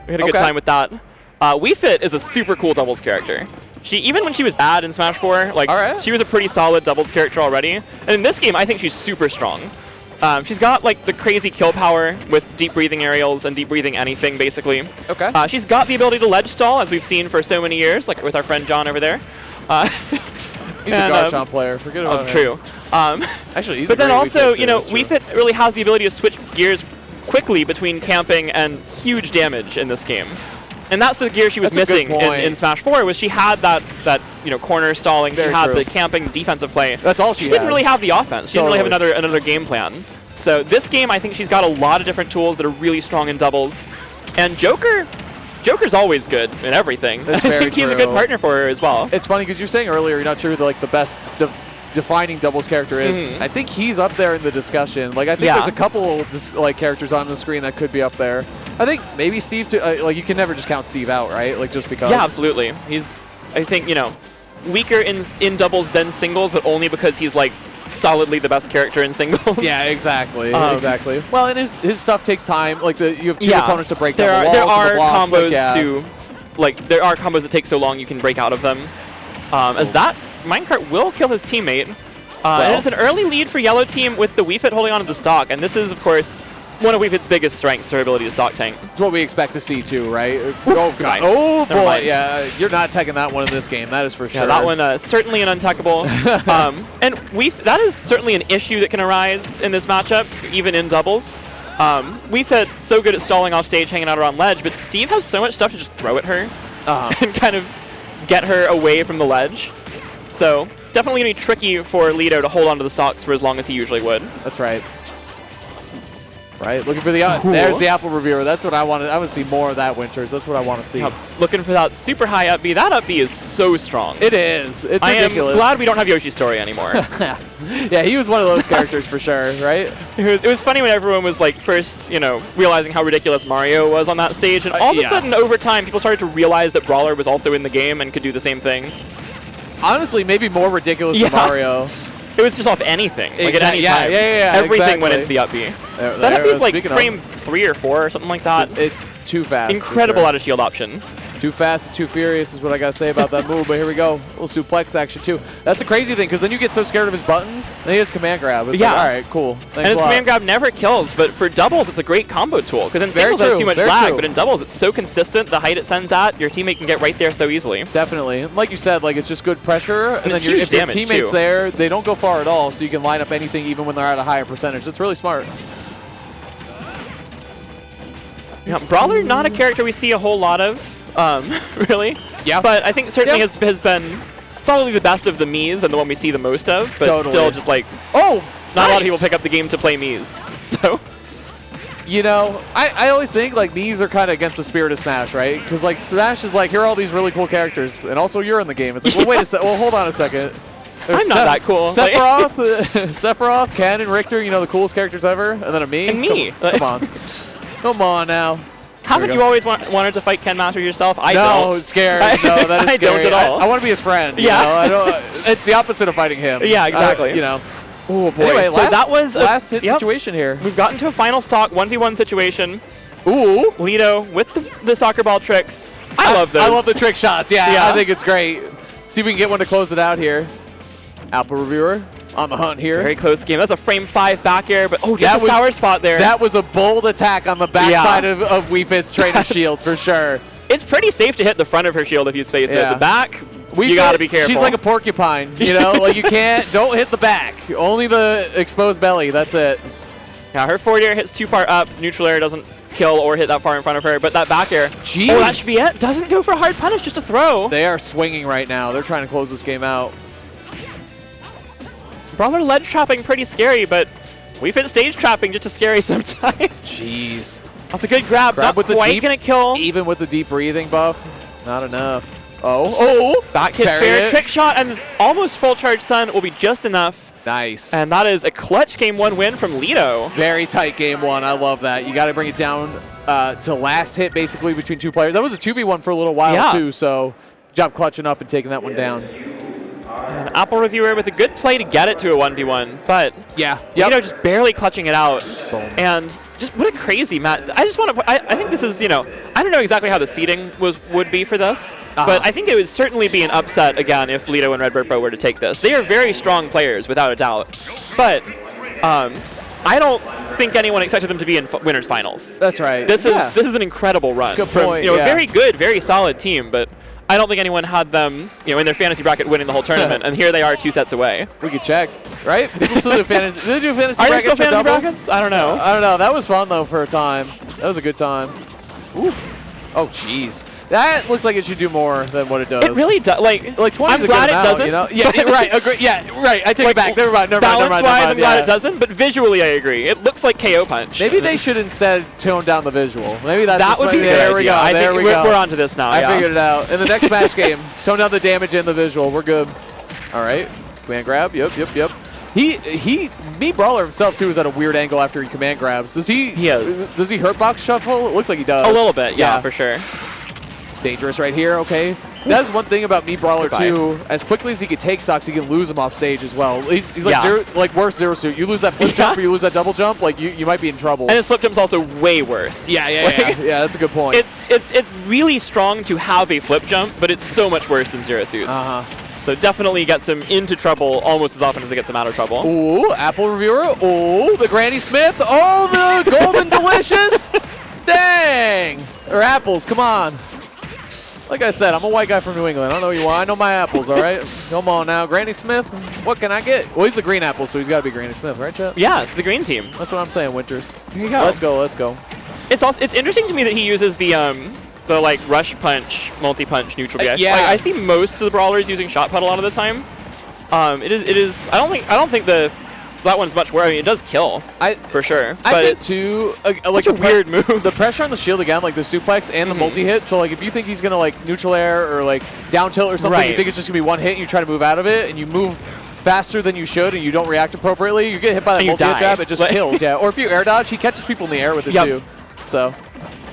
We had a good time with that. Wii Fit is a super cool doubles character. Even when she was bad in Smash 4, like she was a pretty solid doubles character already. And in this game, I think she's super strong. She's got like the crazy kill power with deep breathing aerials and deep breathing anything, basically. Okay. She's got the ability to ledge stall, as we've seen for so many years, like with our friend John over there. He's a Garchomp player. Forget about him. True. Actually, he's but then also, you know, Wii Fit really has the ability to switch gears quickly between camping and huge damage in this game. And that's the gear she was missing in Smash 4, was she had that corner stalling, she had the camping defensive play. That's all she had. She didn't really have the offense. She didn't really have another game plan. So this game, I think she's got a lot of different tools that are really strong in doubles. And Joker's always good in everything. I think he's a good partner for her as well. It's funny because you're saying earlier you're not sure who the best defining doubles character is. I think he's up there in the discussion. Like I think there's a couple characters on the screen that could be up there. I think maybe Steve too. Like you can never just count Steve out, right? Like just because. Yeah, absolutely. He's, I think, weaker in doubles than singles, but only because he's like solidly the best character in singles. Yeah, exactly. Exactly. Well, and his stuff takes time. Like you have two opponents to break down the walls. There are the blocks, combos there are combos that take so long you can break out of them. As that minecart will kill his teammate. And it's an early lead for yellow team with the Wii Fit holding onto the stock, and this is of course one of Wii Fit's biggest strengths, her ability to stock tank. It's what we expect to see too, right? Oh god. Oh boy, yeah, you're not taking that one in this game, that is for sure. Yeah, that one certainly an untuckable. And that is certainly an issue that can arise in this matchup, even in doubles. Wii Fit so good at stalling off stage, hanging out around ledge, but Steve has so much stuff to just throw at her and kind of get her away from the ledge. So definitely going to be tricky for Lito to hold onto the stocks for as long as he usually would. That's right. Right, looking for the there's the apple reviewer. That's what I wanted. I would see more of that, Winters. That's what I want to see. Looking for that super high up B. That up B is so strong. It is. It's ridiculous. I am glad we don't have Yoshi's Story anymore. Yeah, he was one of those characters for sure, right? It was funny when everyone was like first, realizing how ridiculous Mario was on that stage, and all of a sudden over time people started to realize that Brawler was also in the game and could do the same thing. Honestly, maybe more ridiculous than Mario. It was just off anything. Like at any time. Everything went into the up B. That up B is like frame 3 or 4 or something like that. It's too fast. Incredible out of shield option. Too fast and too furious is what I got to say about that move, but here we go. A little suplex action too. That's a crazy thing, because then you get so scared of his buttons, then he has command grab. It's like, all right, cool. Thanks and his command grab never kills, but for doubles, it's a great combo tool, because in singles it has too much lag, but in doubles, it's so consistent, the height it sends at, your teammate can get right there so easily. Definitely. Like you said, like it's just good pressure, and then if your teammate's there, they don't go far at all, so you can line up anything even when they're at a higher percentage. That's really smart. Yeah, Brawler, not a character we see a whole lot of. Really? Yeah. But I think certainly has been solidly the best of the Miis and the one we see the most of, but still just like, not a lot of people pick up the game to play Miis. So, I always think like Miis are kind of against the spirit of Smash, right? Because like Smash is like, here are all these really cool characters, and also you're in the game. It's like, well, wait a second. Well, hold on a second. I'm not that cool. Sephiroth, Ken, and Richter, the coolest characters ever, and then a me. And me. Come on. Come on now. Haven't you always wanted to fight Ken Masters yourself? I don't. No, scared. No, that is scary. I don't at all. I want to be his friend. Yeah. It's the opposite of fighting him. Yeah, exactly. Oh, boy. Anyway, so that was last hit situation here. We've gotten to a final stock 1v1 situation. Ooh. Lito with the soccer ball tricks. I love those. I love the trick shots. Yeah, I think it's great. See if we can get one to close it out here. Apple Reviewer on the hunt here. Very close game. That's a frame 5 back air, but just a sour spot there. That was a bold attack on the backside of Wii Fit's trainer shield for sure. It's pretty safe to hit the front of her shield if you space it. The back, you gotta be careful. She's like a porcupine, like you don't hit the back. Only the exposed belly, that's it. Yeah, her forward air hits too far up. Neutral air doesn't kill or hit that far in front of her, but that back air, that should be it. Doesn't go for a hard punish, just a throw. They are swinging right now. They're trying to close this game out. Brawler ledge trapping pretty scary, but Wii Fit stage trapping just as scary sometimes. Jeez. That's a good grab. Not with quite the deep, gonna kill. Even with the deep breathing buff, not enough. Oh, back hit fair trick shot, and almost full charge Sun will be just enough. Nice. And that is a clutch game 1 win from Lito. Very tight game 1. I love that. You got to bring it down to last hit basically between 2 players. That was a 2v1 for a little while too, so job clutching up and taking that one down. An Apple Reviewer with a good play to get it to a 1v1, but Lito just barely clutching it out. Boom. And just what a crazy match. I just want to, I think this is, I I don't know exactly how the seeding would be for this, but I think it would certainly be an upset again if Lito and Red Berpo were to take this. They are very strong players, without a doubt, but I don't think anyone expected them to be in winners finals. That's right. This is an incredible run. Good from point, a very good, very solid team, but I don't think anyone had them, in their fantasy bracket winning the whole tournament, and here they are 2 sets away. We could check, right? People still do fantasy. Do they do fantasy Are there brackets still for fantasy doubles? brackets? I don't know. I don't know. That was fun though for a time. That was a good time. Ooh. Oh, jeez. That looks like it should do more than what it does. It really does. Like 20 I'm glad it doesn't. You know? Yeah, right. Agree. Yeah, right. I take it back. Never mind. Balance-wise, I'm glad it doesn't, but visually, I agree. It looks like KO Punch. Maybe they should instead tone down the visual. Maybe that would be a good idea. I think we're on to this now. I figured it out. In the next match game, tone down the damage and the visual. We're good. All right. Command grab. Yep. Me Brawler himself too is at a weird angle after he command grabs. Does he? He is. Does he hurt box shuffle? It looks like he does. A little bit, yeah, for sure. Dangerous right here. Okay. That's one thing about me Brawler too. As quickly as he can take stocks, he can lose them off stage as well. He's like worse zero suit. You lose that flip jump or you lose that double jump, like you might be in trouble. And his flip jump's also way worse. Yeah. Yeah, that's a good point. It's really strong to have a flip jump, but it's so much worse than zero suits. So definitely gets him into trouble almost as often as it gets him out of trouble. Ooh, Apple Reviewer. Ooh, the Granny Smith. Oh, the Golden Delicious. Dang. Or apples, come on. Like I said, I'm a white guy from New England. I don't know you are. I know my apples, all right? Come on now. Granny Smith, what can I get? Well, he's the green apple, so he's got to be Granny Smith, right, Chet? Yeah, it's the green team. That's what I'm saying, Winters. Here you go. Let's go. It's interesting to me that he uses the like rush punch, multi-punch neutral B. Yeah. Like, I see most of the brawlers using shot put a lot of the time. It is. I don't think that one's much worse. I mean, it does kill for sure. But it's too like a weird move. The pressure on the shield again, like the suplex and the multi-hit. So like if you think he's gonna like neutral air or like down tilt or something, you think it's just gonna be one hit and you try to move out of it and you move faster than you should and you don't react appropriately, you get hit by that multi-hit jab, it just kills. Yeah. Or if you air dodge, he catches people in the air with it too. So.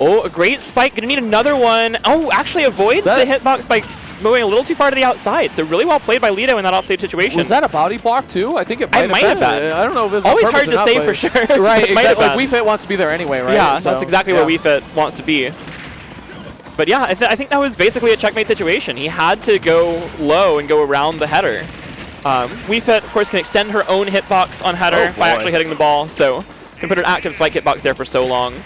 Oh, a great spike. Gonna need another one. Oh, actually avoids the hitbox by moving a little too far to the outside. So really well played by Lito in that offstage situation. Was that a body block too? I think it might have been. I don't know if it's always hard to say for sure. Right, exactly. Like Wii Fit wants to be there anyway, right? Yeah, so, that's exactly what Wii Fit wants to be. But yeah, I think that was basically a checkmate situation. He had to go low and go around the header. Wii Fit, of course, can extend her own hitbox on header by actually hitting the ball. So can put an active spike hitbox there for so long.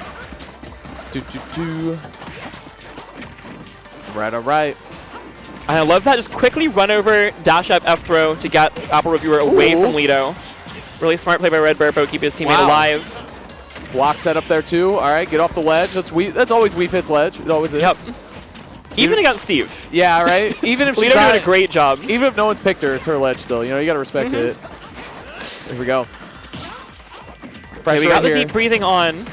All right. And I love that. Just quickly run over, dash up, F throw to get Apple Reviewer away from Lito. Really smart play by Red Berpo, keep his teammate alive. Block set up there too. All right, get off the ledge. That's always Wii Fit's ledge. It always is. Yep. Even against Steve. Yeah, right. Even if she's Lito doing a great job. Even if no one's picked her, it's her ledge still. You know, you gotta respect it. There we go. Right, we got the deep breathing on.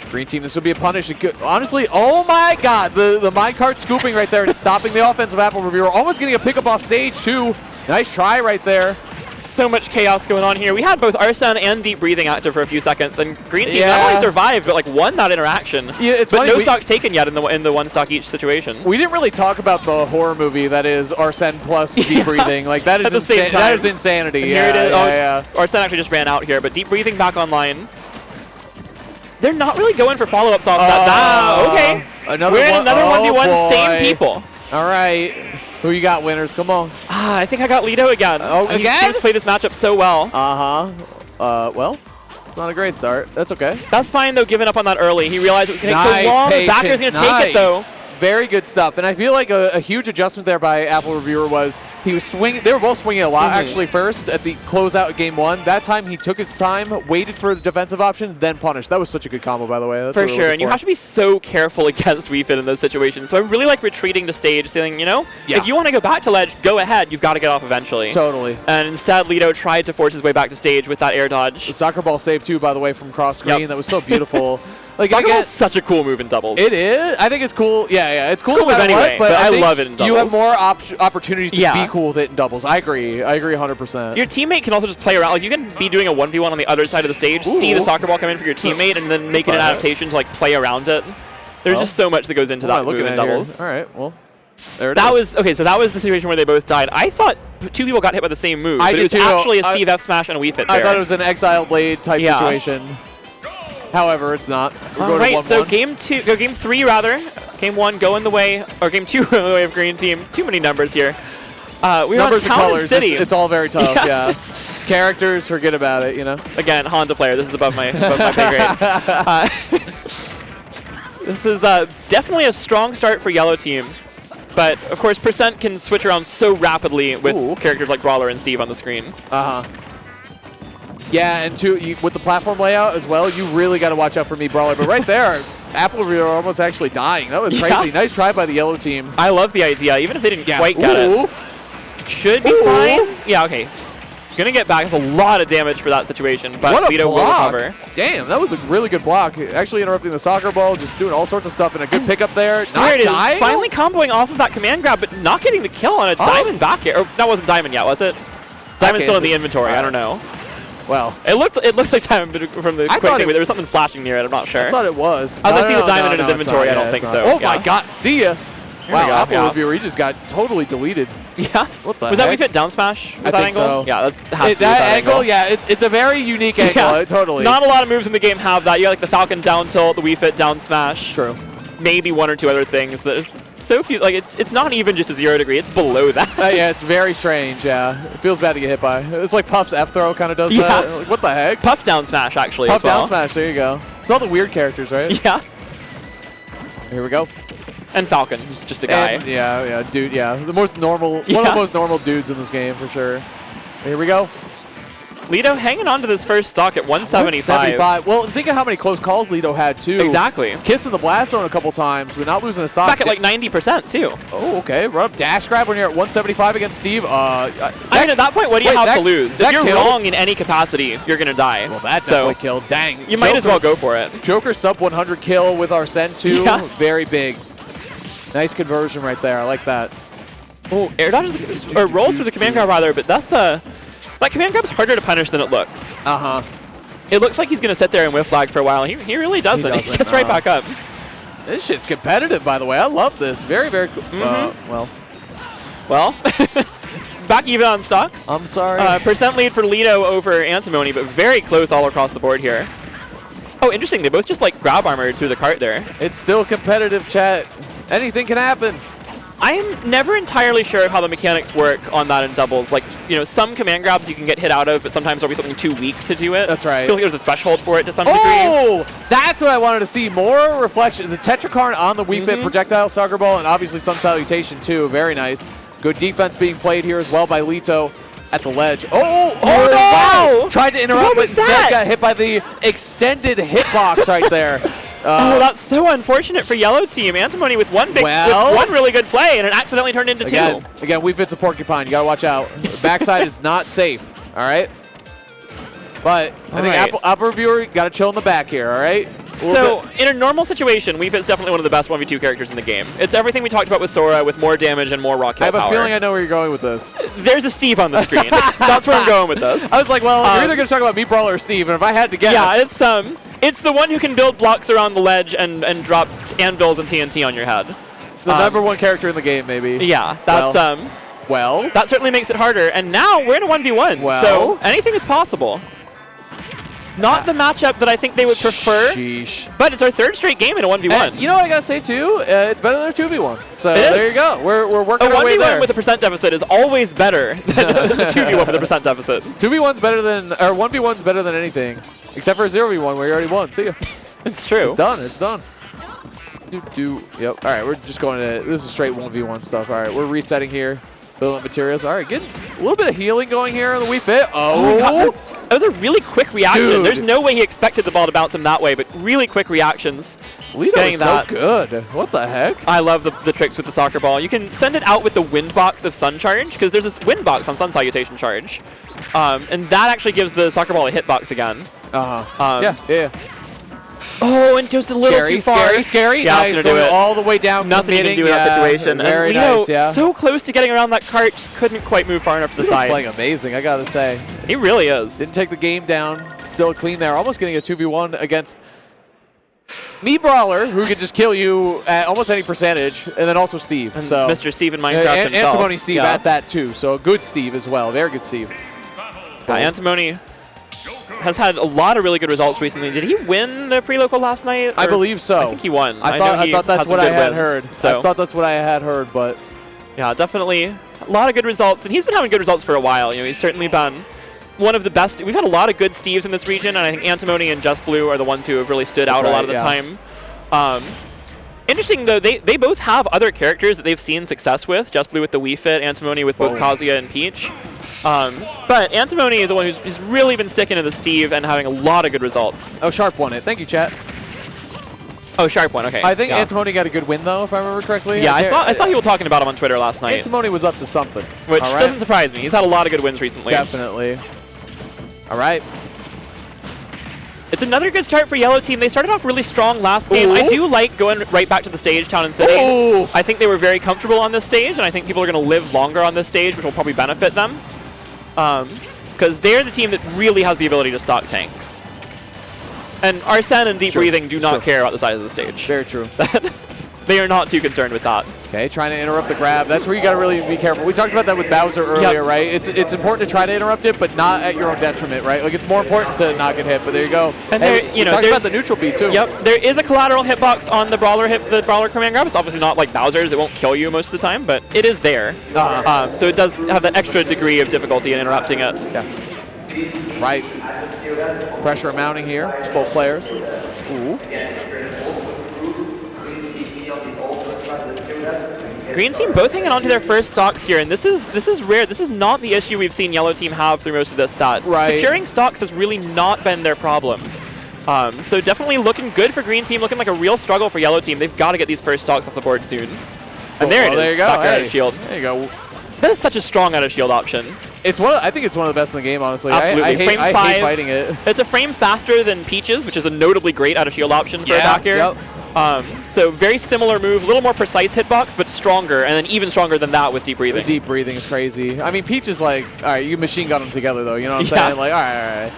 Green team, this would be a punish. Honestly, oh my god, the minecart scooping right there and stopping the offensive Apple Reviewer. Almost getting a pickup off stage too. Nice try right there. So much chaos going on here. We had both Arsene and deep breathing active for a few seconds, and green team not only survived, but like won that interaction. Yeah, it's funny, no stocks taken yet in the one stock each situation. We didn't really talk about the horror movie that is Arsene plus deep breathing. Like that is at the same time. That is insanity. Here it is. Arsene actually just ran out here, but deep breathing back online. They're not really going for follow-ups off that. Okay. We're in another 1v1, same people. All right. Who you got, winners? Come on. I think I got Lito again. Oh, again? He's played this matchup so well. Well, it's not a great start. That's okay. That's fine, though, giving up on that early. He realized it was going to take so long. The backer's going to take it, though. Very good stuff. And I feel like a huge adjustment there by Apple Reviewer was he was swinging. They were both swinging a lot, actually, first at the closeout of game one. That time, he took his time, waited for the defensive option, then punished. That was such a good combo, by the way. That's for sure. And you have to be so careful against Wii Fit in those situations. So I really like retreating to stage, saying, you know, if you want to go back to ledge, go ahead. You've got to get off eventually. Totally. And instead, Lito tried to force his way back to stage with that air dodge. The soccer ball save, too, by the way, from cross screen. That was so beautiful. Like, soccer ball is such a cool move in doubles. It is. I think it's cool. Yeah. It's cool, no matter anyway, what, but I love it in doubles. You have more opportunities to be cool with it in doubles. I agree 100%. Your teammate can also just play around. Like, you can be doing a 1v1 on the other side of the stage, see the soccer ball come in for your teammate, and then make it an adaptation to like play around it. There's just so much that goes into that move in doubles. All right, well, there it is. So that was the situation where they both died. I thought two people got hit by the same move, but it was actually a Steve F smash and a Wii Fit I thought it was an Exile Blade type situation. However, it's not. We're going to 1-1. So game 3 rather. Game 1 going the way, or Game 2 going the way of green team. Too many numbers here. We're Numbers on and Town colors. City. It's all very tough, yeah. Characters, forget about it, you know? Again, Honda player. This is above my pay grade. This is definitely a strong start for yellow team. But, of course, Percent can switch around so rapidly with characters like Brawler and Steve on the screen. Uh-huh. Yeah, and with the platform layout as well, you really got to watch out for me, Brawler. But right there, Apple are almost actually dying. That was crazy. Yeah. Nice try by the yellow team. I love the idea, even if they didn't quite get it. Should be fine. Yeah, okay. Gonna get back. It's a lot of damage for that situation, but Lito will recover. Damn, that was a really good block. Actually interrupting the soccer ball, just doing all sorts of stuff, and a good pickup there. There it is. Finally comboing off of that command grab, but not getting the kill on a diamond back air. Or that wasn't diamond yet, was it? Diamond's still in the inventory. I don't know. Well, it looked like diamond from the quick thing, but there was something flashing near it. I'm not sure. I thought it was. As I see the diamond in his inventory, I don't think so. Oh my God! See ya. Wow, Apple reviewer, he just got totally deleted. Yeah. What the Was that Wii Fit down smash with that angle? So. Yeah, that has to be that angle. Yeah, it's a very unique angle. Yeah. Totally. Not a lot of moves in the game have that. You got like the Falcon down tilt, the Wii Fit down smash. True. Maybe one or two other things. There's so few. Like it's not even just a 0 degree. It's below that. Yeah, it's very strange. Yeah, it feels bad to get hit by. It's like Puff's F throw kind of does that. Like, what the heck? Puff down smash actually. Puff as well. down smash. There you go. It's all the weird characters, right? Yeah. Here we go. And Falcon, who's just a guy. And, yeah, dude, yeah. The most normal, one of the most normal dudes in this game, for sure. Here we go. Lito hanging on to this first stock at 175. Well, think of how many close calls Lito had, too. Exactly. Kissing the blast zone a couple times, but not losing a stock. Back at like 90%, too. Oh, okay. Run up dash grab when you're at 175 against Steve. I mean, at that point, what do you have to lose? If you're wrong in any capacity, you're going to die. Well, that definitely killed. Dang. You might as well go for it. Joker sub 100 kill with Arsene, too. Yeah. Very big. Nice conversion right there. I like that. Oh, air dodges, or rolls for the command grab rather, but that's that command grab's harder to punish than it looks. Uh-huh. It looks like he's going to sit there and whiff flag for a while. He really doesn't. He gets right back up. This shit's competitive, by the way. I love this. Very, very cool. Well, back even on stocks. I'm sorry. Percent lead for Lito over Antimony, but very close all across the board here. Oh, interesting. They both just like grab armored through the cart there. It's still competitive, chat. Anything can happen. I am never entirely sure of how the mechanics work on that in doubles. Like, you know, some command grabs you can get hit out of, but sometimes there'll be something too weak to do it. That's right. I feel like there's a threshold for it to some degree. Oh, that's what I wanted to see. More reflection. The Tetrakarn on the Wii Fit projectile soccer ball, and obviously Sun Salutation too. Very nice. Good defense being played here as well by Lito at the ledge. Oh no! Wow. Tried to interrupt, but instead got hit by the extended hitbox right there. Oh, that's so unfortunate for yellow team. Antimony with one really good play, and it accidentally turned into two. Again, Wii Fit's a porcupine. You gotta watch out. The backside is not safe. All right. But I think Apple reviewer gotta chill in the back here. All right. So in a normal situation, Wii Fit's definitely one of the best 1v2 characters in the game. It's everything we talked about with Sora, with more damage and more raw kill power. I have a feeling I know where you're going with this. There's a Steve on the screen. That's where I'm going with this. I was like, well, you're either going to talk about me, Brawler, or Steve, and if I had to guess. Yeah, it's the one who can build blocks around the ledge and drop anvils and TNT on your head. The number one character in the game, maybe. Yeah, that's that certainly makes it harder. And now we're in a 1v1, so anything is possible. Not the matchup that I think they would prefer, but it's our third straight game in a 1v1. And you know what I gotta say too? It's better than a 2v1. So there you go. We're working our way there. A 1v1 with a percent deficit is always better than a 2v1 with a percent deficit. 2v1's better than, or 1v1's better than anything, except for a 0v1 where you already won. See ya. It's true. It's done. It's done. Yep. All right, we're just going to. This is straight 1v1 stuff. All right, we're resetting here. Building materials. All right, getting a little bit of healing going here on the Wii Fit. Oh, that was a really quick reaction. Dude. There's no way he expected the ball to bounce him that way, but really quick reactions. Lito is so good. What the heck? I love the tricks with the soccer ball. You can send it out with the wind box of Sun Charge, because there's this wind box on Sun Salutation Charge. And that actually gives the soccer ball a hitbox again. Yeah. Oh, and just a little too far. Scary. Yeah, nice, going all the way down. Nothing you can do in that situation. Very and nice, so close to getting around that cart, just couldn't quite move far enough to the side. He's playing amazing, I gotta say. He really is. Didn't take the game down. Still clean there. Almost getting a 2v1 against me, Brawler, who can just kill you at almost any percentage, and then also Steve. And so Mr. Steve in Minecraft himself. Antimony Steve at that too. So a good Steve as well. Very good Steve. Antimony has had a lot of really good results recently. Did he win the pre-local last night? I believe so. I think he won. I thought that's what I had heard. So. I thought that's what I had heard, but yeah, definitely a lot of good results, and he's been having good results for a while. He's certainly been one of the best. We've had a lot of good Steves in this region, and I think Antimony and Just Blue are the ones who have really stood out a lot of the time. Interesting, though, they both have other characters that they've seen success with. Just Blue with the Wii Fit, Antimony with both Kazuya and Peach. But Antimony is the one who's really been sticking to the Steve and having a lot of good results. Oh, Sharp won it. Thank you, chat. Oh, Sharp won. Okay. I think Antimony got a good win, though, if I remember correctly. Yeah, I saw people talking about him on Twitter last night. Antimony was up to something. Which doesn't surprise me. He's had a lot of good wins recently. Definitely. All right. It's another good start for Yellow Team. They started off really strong last game. Ooh. I do like going right back to the stage, Town and City. Ooh. I think they were very comfortable on this stage, and I think people are going to live longer on this stage, which will probably benefit them. Because they're the team that really has the ability to stock tank. And Arsene and Deep Breathing do not care about the size of the stage. Very true. They are not too concerned with that. Okay, trying to interrupt the grab. That's where you got to really be careful. We talked about that with Bowser earlier, right? It's important to try to interrupt it, but not at your own detriment, right? Like, it's more important to not get hit, but there you go. And we talked about the neutral B, too. Yep, there is a collateral hitbox on the brawler command grab. It's obviously not like Bowser's. It won't kill you most of the time, but it is there. So it does have that extra degree of difficulty in interrupting it. Yeah. Right. Pressure mounting here. It's both players. Ooh. Green Team both hanging on to their first stocks here, and this is rare. This is not the issue we've seen Yellow Team have through most of this set. Right. Securing stocks has really not been their problem. So definitely looking good for Green Team, looking like a real struggle for Yellow Team. They've got to get these first stocks off the board soon. And there it is. There you go. Back out of shield. There you go. That is such a strong out of shield option. I think it's one of the best in the game, honestly. Absolutely. I hate fighting it. It's a frame faster than Peach's, which is a notably great out of shield option for a back air. Yep. So very similar move, a little more precise hitbox, but stronger, and then even stronger than that with Deep Breathing. The Deep Breathing is crazy. I mean, Peach is like, all right, you machine gun them together, though. You know what I'm saying? Like, all right.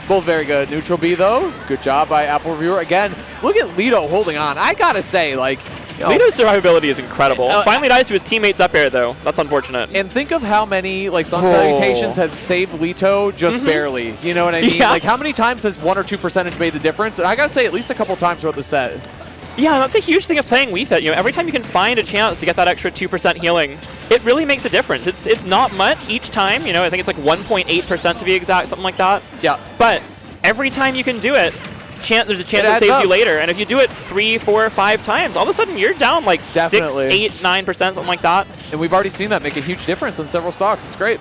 Both very good. Neutral B, though. Good job by Apple Reviewer. Again, look at Lito holding on. I got to say, like, Lito's survivability is incredible. Finally dies to his teammates up air, though. That's unfortunate. And think of how many Sun Salutations have saved Lito just barely. You know what I mean? Yeah. Like, how many times has 1 or 2% made the difference? And I got to say, at least a couple times throughout the set. Yeah, that's a huge thing of playing Wii Fit. Every time you can find a chance to get that extra 2% healing, it really makes a difference. It's not much each time. I think it's like 1.8% to be exact, something like that. Yeah. But every time you can do it, there's a chance it saves you later. And if you do it 3, 4, 5 times, all of a sudden you're down like 6, 8, 9%, something like that. And we've already seen that make a huge difference on several stocks. It's great.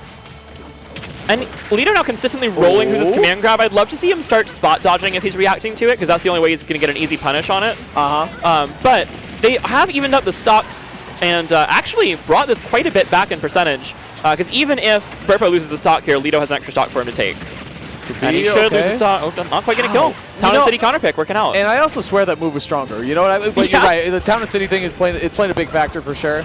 And Lito now consistently rolling through this command grab. I'd love to see him start spot dodging if he's reacting to it, because that's the only way he's going to get an easy punish on it. But they have evened up the stocks and actually brought this quite a bit back in percentage, because even if Berpo loses the stock here, Lito has an extra stock for him to take. And he should lose the stock. Oh, not quite going to kill. Town and City counterpick working out. And I also swear that move was stronger. You know what I mean? But you're right. The Town and City thing is playing a big factor for sure.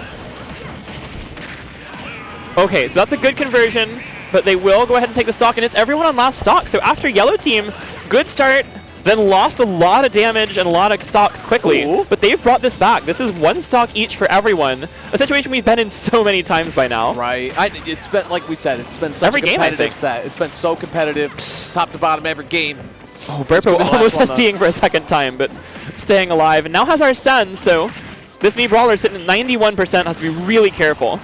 Okay, so that's a good conversion, but they will go ahead and take the stock, and it's everyone on last stock. So after Yellow Team, good start, then lost a lot of damage and a lot of stocks quickly, but they've brought this back. This is 1 stock each for everyone, a situation we've been in so many times by now. Right. It's been, like we said, it's been such a competitive set. It's been so competitive, top to bottom every game. Oh, Berpo almost has D'ing for a second time, but staying alive, and now has Arsene, so this Mii Brawler sitting at 91%, has to be really careful.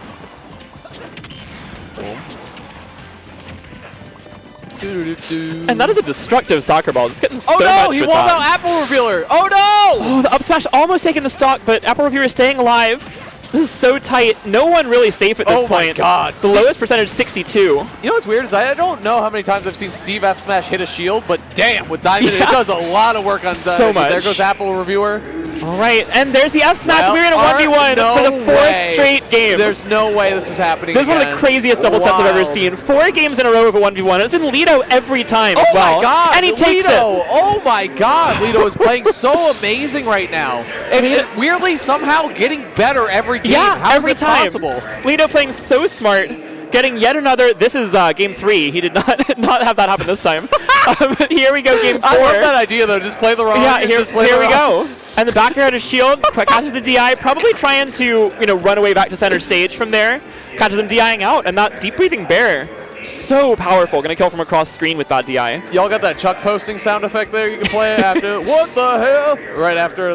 And that is a destructive soccer ball. Just getting so much with that. Oh no, he walled out Apple Revealer. Oh no! Oh, the up smash almost taking the stock, but Apple Revealer staying alive. This is so tight. No one really safe at this point. Oh my god. The lowest percentage, 62. You know what's weird is I don't know how many times I've seen Steve F Smash hit a shield, but damn, with Diamond, it does a lot of work on so much. There goes Apple Reviewer. All right, and there's the F Smash. We're in a 1v1 for the 4th straight game. There's no way this is happening. This is one of the craziest double sets I've ever seen. 4 games in a row of a 1v1. It's been Lito every time as well. Oh my god. And he takes it. Oh my god. Lito is playing so amazing right now. And weirdly somehow getting better every game. Yeah, how every is it time. possible? Lito playing so smart. Getting yet another. This is game 3. He did not have that happen this time. Here we go, game 4. I love that idea though. Just play the wrong. Yeah, here we go. And the back air had a shield. Catches the DI. Probably trying to run away back to center stage from there. Catches him DIing out, and that Deep Breathing Bear So powerful. Going to kill from across screen with bad DI. Y'all got that Chuck posting sound effect there you can play after. What the hell? Right after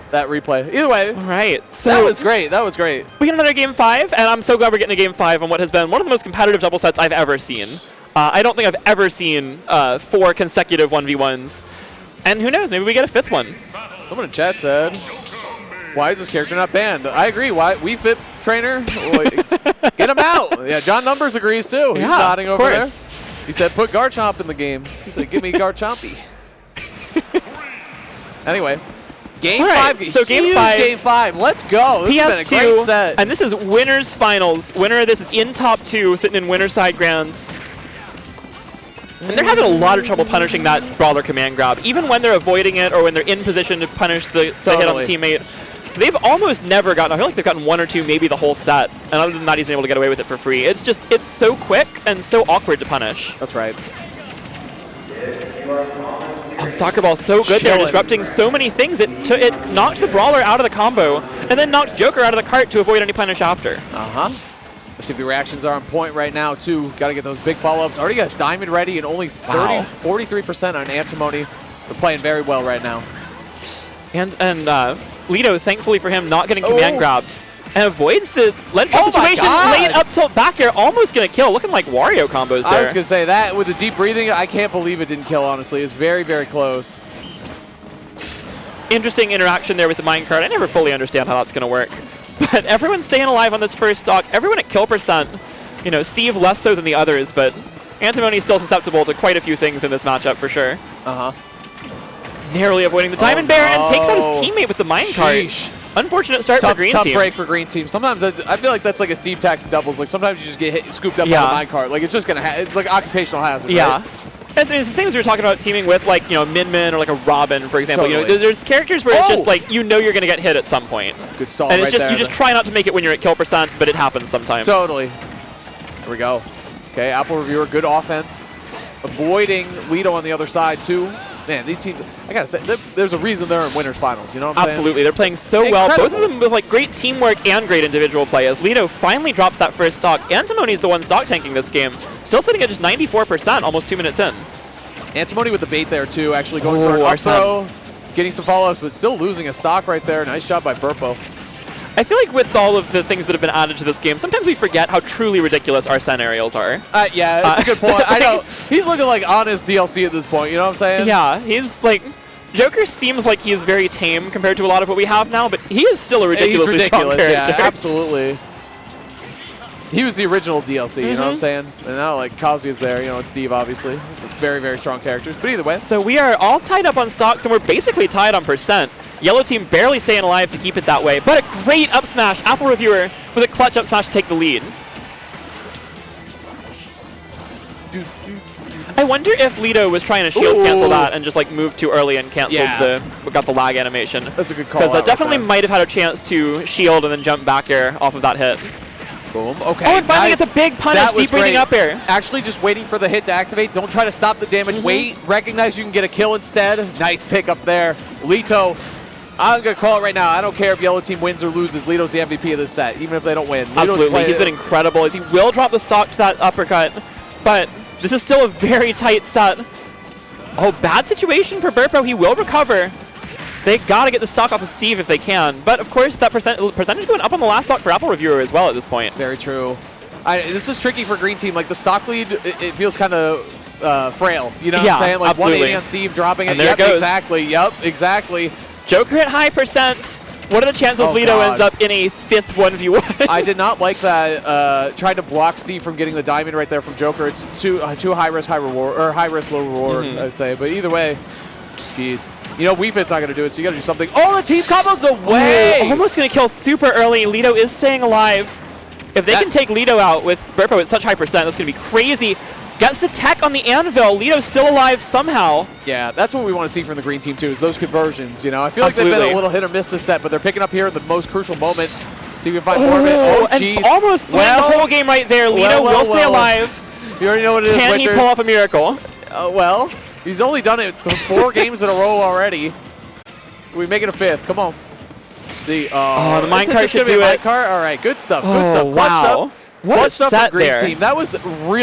that replay. Either way. All right. So that was great. That was great. We get another game 5, and I'm so glad we're getting a game 5 on what has been one of the most competitive double sets I've ever seen. I don't think I've ever seen 4 consecutive 1v1s. And who knows, maybe we get a 5th one. Someone in chat said, why is this character not banned? I agree. Why? Wii Fit trainer? Get him out. Yeah, John Numbers agrees too. He's nodding over there. He said, put Garchomp in the game. He said, give me Garchompy. Anyway. Game 5. So game 5. Game 5. Let's go. This has been a great set. And this is winners finals. Winner of this is in top 2, sitting in winner side grounds. And they're having a lot of trouble punishing that brawler command grab. Even when they're avoiding it or when they're in position to punish the hit on the teammate. They've almost never gotten, I feel like they've gotten 1 or 2, maybe the whole set. And other than that, he's been able to get away with it for free. It's just, it's so quick and so awkward to punish. That's right. Oh, Soccer Ball so good there, disrupting so many things. It knocked the brawler out of the combo and then knocked Joker out of the cart to avoid any punish after. Let's see if the reactions are on point right now, too. Got to get those big follow-ups. Already got Diamond ready and only 43% on Antimony. They're playing very well right now. And Lito, thankfully for him, not getting command grabbed. And avoids the ledge trap situation. Late up tilt back air, almost going to kill. Looking like Wario combos there. I was going to say that with the deep breathing, I can't believe it didn't kill, honestly. It's very, very close. Interesting interaction there with the minecart. I never fully understand how that's going to work. But everyone's staying alive on this first stock. Everyone at kill percent. You know, Steve less so than the others, but Antimony is still susceptible to quite a few things in this matchup for sure. Narrowly avoiding the Diamond Bear and takes out his teammate with the minecart. Unfortunate start for Green Team. Tough break for Green Team. Sometimes I feel like that's like a Steve Tax and doubles. Like sometimes you just get scooped up on the minecart. Like it's just gonna it's like occupational hazard. Yeah. Right? It's the same as we were talking about teaming with, like, you know, Min or like a Robin, for example. You know, there's characters where it's just like you know you're gonna get hit at some point. Good stall. And it's just you just try not to make it when you're at kill percent, but it happens sometimes. Totally. There we go. Okay, Apple Reviewer, good offense, avoiding Lito on the other side too. Man, these teams, I gotta say, there's a reason they're in winners finals. You know what I'm saying? Absolutely, they're playing so well. Both of them with like great teamwork and great individual play. As Lito finally drops that first stock, Antimony's the one stock tanking this game. Still sitting at just 94%, almost 2 minutes in. Antimony with the bait there too, actually going for an up throw, getting some follow-ups, but still losing a stock right there. Nice job by Berpo. I feel like with all of the things that have been added to this game, sometimes we forget how truly ridiculous our Sen aerials are. Yeah, that's a good point. I know. He's looking like honest DLC at this point, you know what I'm saying? Yeah, he's like... Joker seems like he is very tame compared to a lot of what we have now, but he is still a ridiculously strong character. Yeah, absolutely. He was the original DLC, you know what I'm saying? And now, like, Kazuya's there, you know, and Steve, obviously. Very, very strong characters. But either way. So we are all tied up on stocks, and we're basically tied on percent. Yellow team barely staying alive to keep it that way. But a great up smash. Apple Reviewer with a clutch up smash to take the lead. I wonder if Lito was trying to shield cancel that and just, like, moved too early and canceled got the lag animation. That's a good call. Because definitely might have had a chance to shield and then jump back air off of that hit. Boom. Okay. Oh, and finally it's a big punish, deep breathing up air. Actually just waiting for the hit to activate. Don't try to stop the damage. Wait. Recognize you can get a kill instead. Nice pick up there. Lito, I'm going to call it right now. I don't care if Yellow Team wins or loses. Lito's the MVP of this set, even if they don't win. Absolutely. He's been incredible as he will drop the stock to that uppercut. But this is still a very tight set. Oh, bad situation for Berpo. He will recover. They got to get the stock off of Steve if they can. But, of course, that percentage going up on the last stock for Apple Reviewer as well at this point. Very true. This is tricky for Green Team. Like, the stock lead, it feels kind of frail. You know what I'm saying? Like, absolutely. 180 on Steve, dropping it. And there it goes. Exactly. Yep, exactly. Joker at high percent. What are the chances Lito ends up in a 5th 1v1? I did not like that. Trying to block Steve from getting the diamond right there from Joker. It's too high risk, high reward, or high risk, low reward, I'd say. But either way, jeez. You know, Wii Fit's not going to do it, so you got to do something. Oh, the team combo's the way! Oh, almost going to kill super early. Lito is staying alive. If they can take Lito out with Berpo at such high percent, that's going to be crazy. Gets the tech on the anvil. Lito's still alive somehow. Yeah, that's what we want to see from the Green Team, too, is those conversions. You know, I feel like they've been a little hit or miss this set, but they're picking up here at the most crucial moment. See if we can find more of it. Oh, jeez. Almost win the whole game right there. Lito will stay alive. You already know what it is, Can he pull off a miracle? Well, he's only done it 4 games in a row already. We make it a 5th. Come on. Let's see. The minecart should do it. All right, good stuff. Good stuff. Wow. What a Clutch stuff set from Green there. Team. That was really